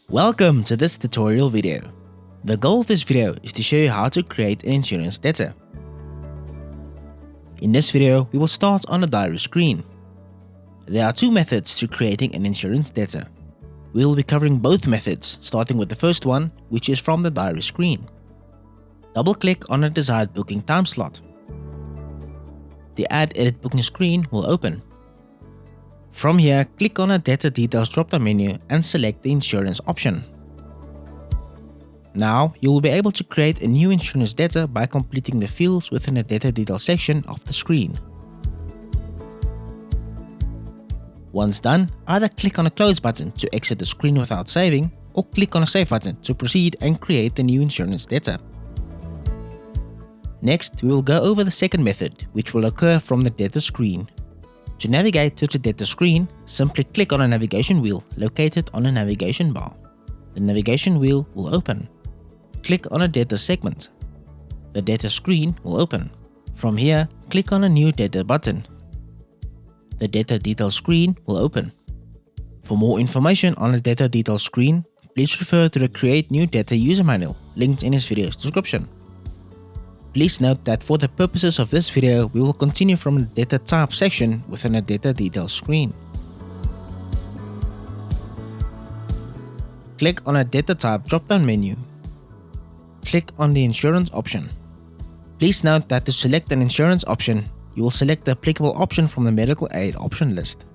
Welcome to this tutorial video. The goal of this video is to show you how to create an insurance debtor. In this video, we will start on the diary screen. There are two methods to creating an insurance debtor. We will be covering both methods, starting with the first one, which is from the diary screen. Double-click on a desired booking time slot. The Add Edit Booking screen will open. From here, click on a Debtor Details drop-down menu and select the Insurance option. Now, you will be able to create a new insurance debtor by completing the fields within the Debtor Details section of the screen. Once done, either click on the Close button to exit the screen without saving, or click on the Save button to proceed and create the new insurance debtor. Next, we will go over the second method, which will occur from the debtor screen. To navigate to the debtor screen, simply click on a navigation wheel located on the navigation bar. The navigation wheel will open. Click on a debtor segment. The debtor screen will open. From here, click on a new debtor button. The debtor details screen will open. For more information on the debtor details screen, please refer to the Create New Debtor user manual linked in this video's description. Please note that for the purposes of this video, we will continue from the debtor type section within the debtor details screen. Click on a debtor type drop-down menu. Click on the Insurance option. Please note that to select an insurance option, you will select the applicable option from the medical aid option list.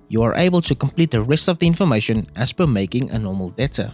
You are able to complete the rest of the information as per making a normal debtor.